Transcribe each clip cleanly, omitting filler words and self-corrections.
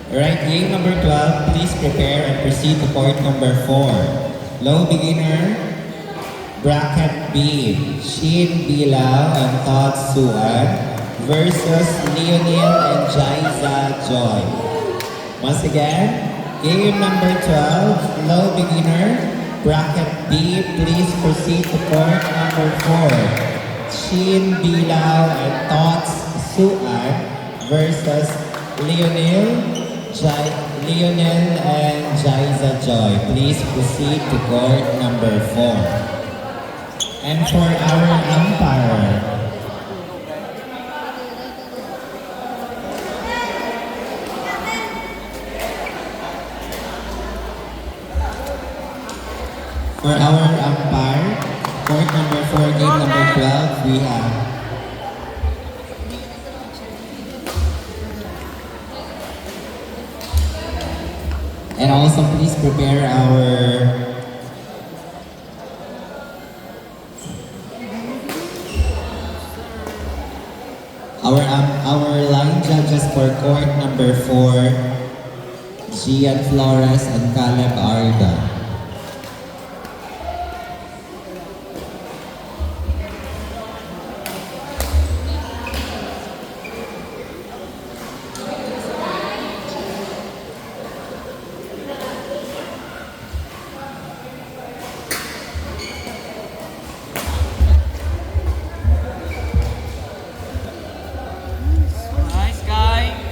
Right, game number 12, please prepare and proceed to point number 4. Low beginner, bracket B, Shin Bilal and Todd Suan versus Leonil and Jaiza Joy. Once again, game number 12, low beginner, bracket B, please proceed to point number 4. Shin Bilal and Todd Suan versus Leonel and Jaiza Joy. Please proceed to court number 4. And for our umpire, court number 4, game number 12, we have and also please prepare our line judges for court number 4, Gian Flores and Caleb Arda. Nice guy.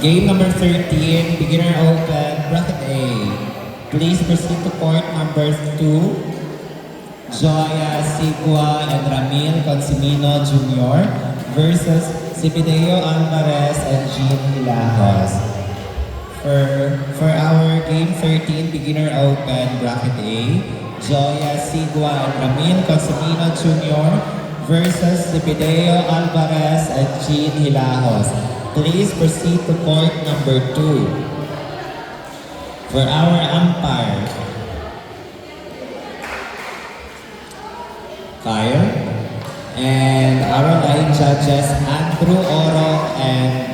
Game number 13, beginner open, bracket A. Please proceed to court number 2, Joya Sigua and Ramil Consimino Jr. versus Sipideo Alvarez and Jean Hilajos. For our game 13, beginner open, bracket A, Joya Sigua and Ramil Consimino Jr. versus Sipideo Alvarez and Jean Hilajos. Please proceed to court number 2. For our umpire, Kyle, and our line judges, Andrew Oro and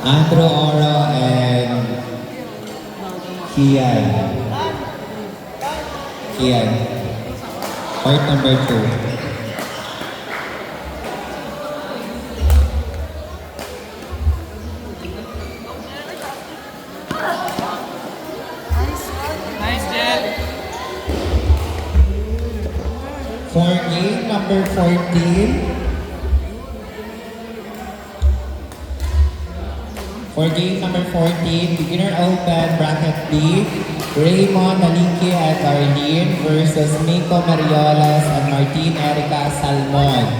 Andrew Oro and Kian. Kian. Court number 2. Nice, Jen. For game number 14. For game number 14, beginner open bracket B, Raymond Naliki at Arlene versus Miko Mariolas and Martin Erica Salmon.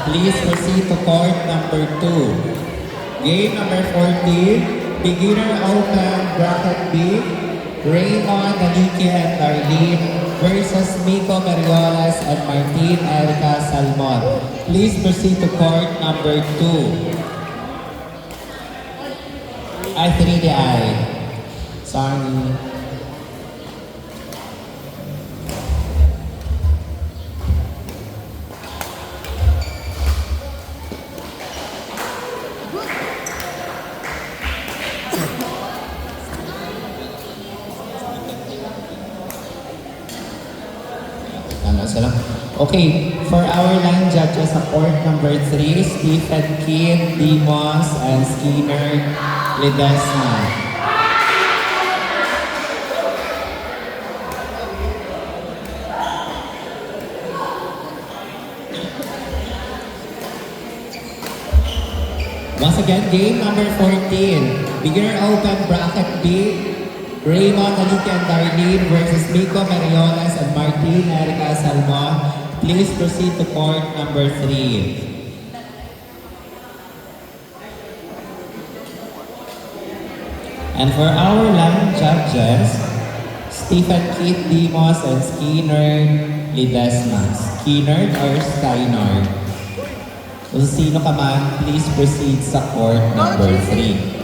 Please proceed to court number 2. Game number 14, beginner open bracket B, Raymond Naliki and Arlene versus Miko Mariolas and Martin Erica Salmon. Please proceed to court number 2. I 3 the I. Sorry. Okay, for our line judges sa court number 3, Stephen Kidd, Dimos, and Skinner Ledesma. Once again, game number 14, beginner open bracket B, Raymond Naliki and Darlene versus Miko Mariolas and Martin Erica Salmon. Please proceed to court number 3. And for our line judges, Stephen Kidd, Dimos, and Skinner Ledesma. Skinner or Skynard? Kung sino ka man, please proceed sa court number 3.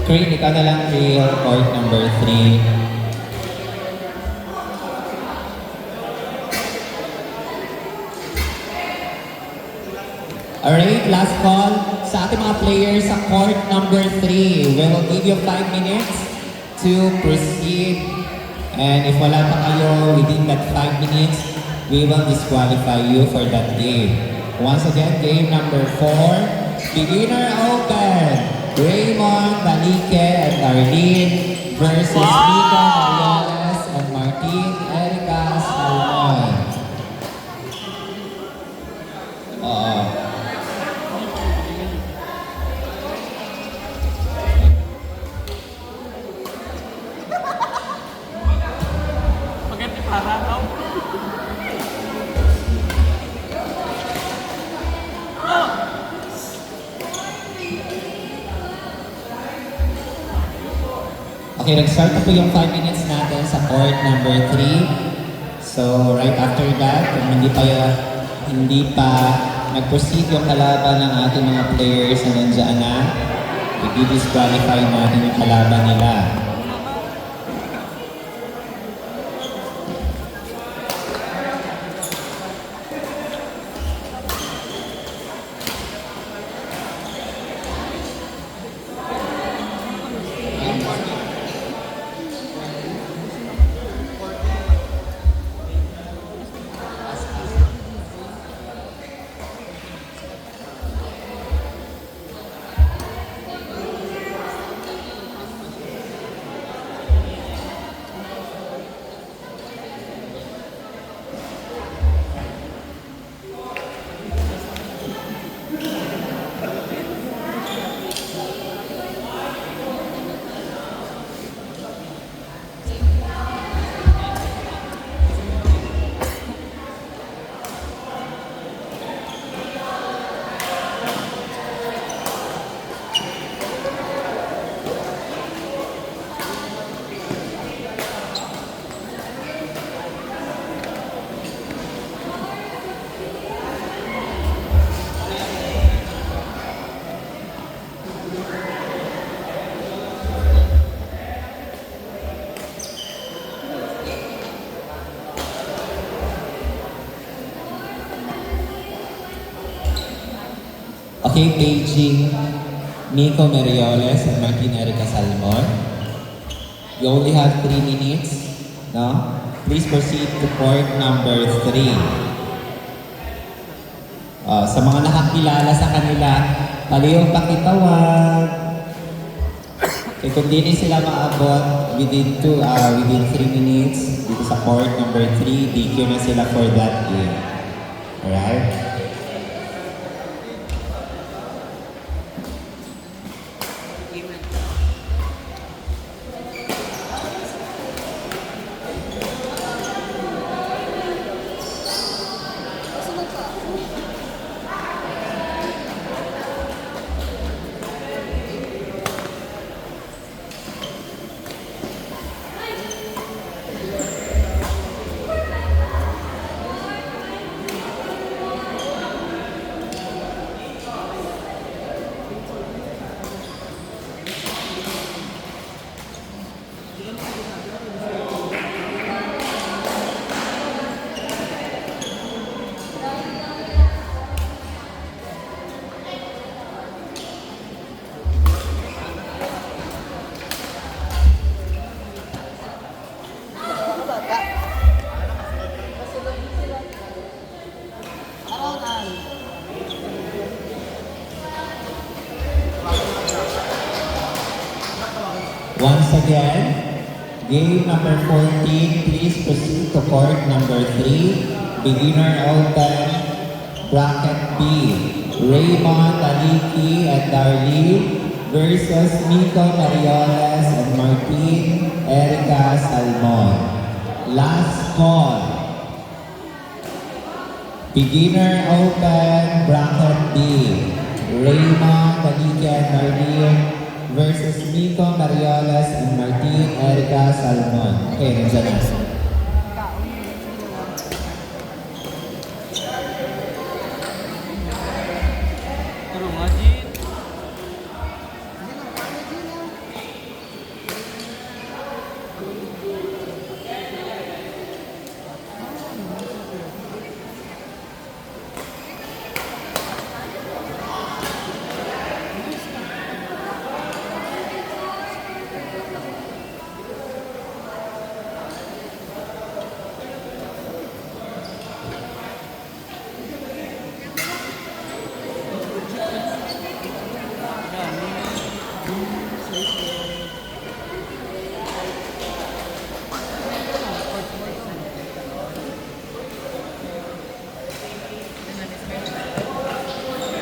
Green, ikaw na lang real court number 3. Alright, last call sa ating mga players sa court number 3. We will give you 5 minutes to proceed. And if wala pa kayo within that 5 minutes, we will disqualify you for that game. Once again, game number 4, beginner open. Raymond Naliki and Darlene versus Miko Mariolas and Martin Erica Salmon. Maganda para daw. Okay, nag-start na po yung 5 minutes natin sa court number 3. So, right after that, kung hindi pa nag-proceed yung kalaban ng ating mga players na nandiyan na, i-disqualify natin yung kalaban nila. Okay, paging Nico Merioles and Martin Erica Salmon. You only have 3 minutes, no? Please proceed to court number 3. Sa mga nakakilala sa kanila, palihog pakitawag. Okay, kung di sila maabot within 3 minutes dito sa court number 3, DQ na sila for that game. Alright? Once again, game number 14, please proceed to court number 3. Beginner open, bracket B. Raymond, Aliki, and Darlene versus Nico Marioles and Martin Erica Salmon. Last call. Beginner open, bracket B. Raymond, Aliki, and Darlene versus Nico Marioles and Martin Erica Salmon. Okay, nandiyan na. Tulong nga, Jin.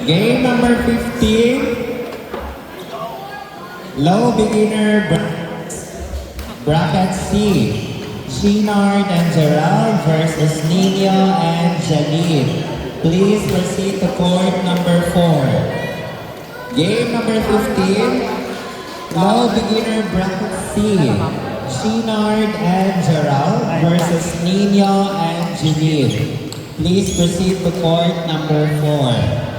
Game number 15. Low beginner bracket C. Shinard and Gerald versus Nino and Janine. Please proceed to court number 4. Game number 15. Low beginner bracket C. Shinard and Gerald versus Nino and Janine. Please proceed to court number 4.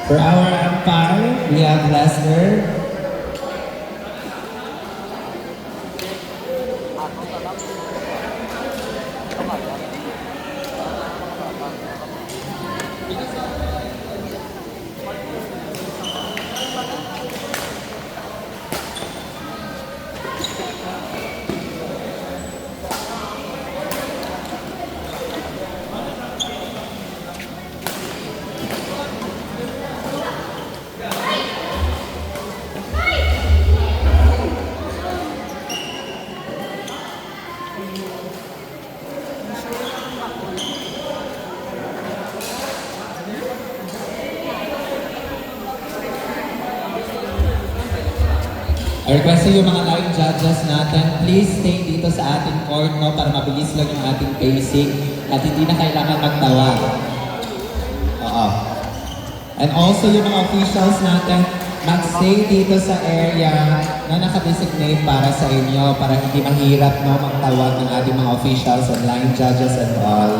For our umpire, we have Lester. I request yung mga live judges natin, please stay dito sa ating court, no, para mabilis lang yung ating pacing at hindi na kailangan magtawag. Oo. And also yung mga officials natin, mag-stay dito sa area na nakadesignate para sa inyo para hindi mahirap, no, magtawag ng ating mga officials and line judges and all.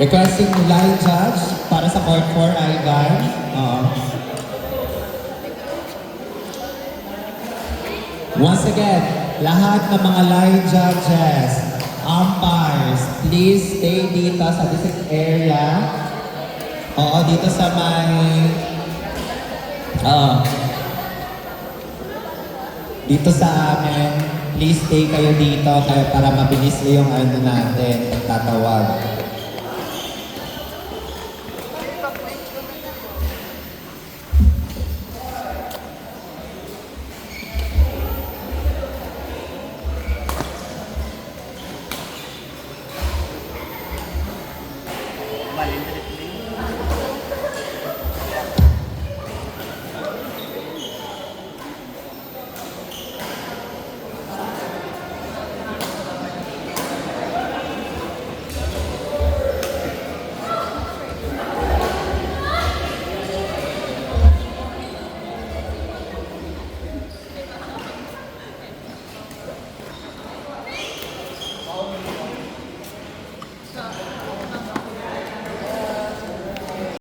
Requesting line judge para sa court 4, Ivan. Oo. Once again, lahat ng mga line judges, umpires, please stay dito sa this area. Oo, dito sa may... dito sa amin, please stay kayo dito kaya para mabilis yung ano natin, pagtatawag.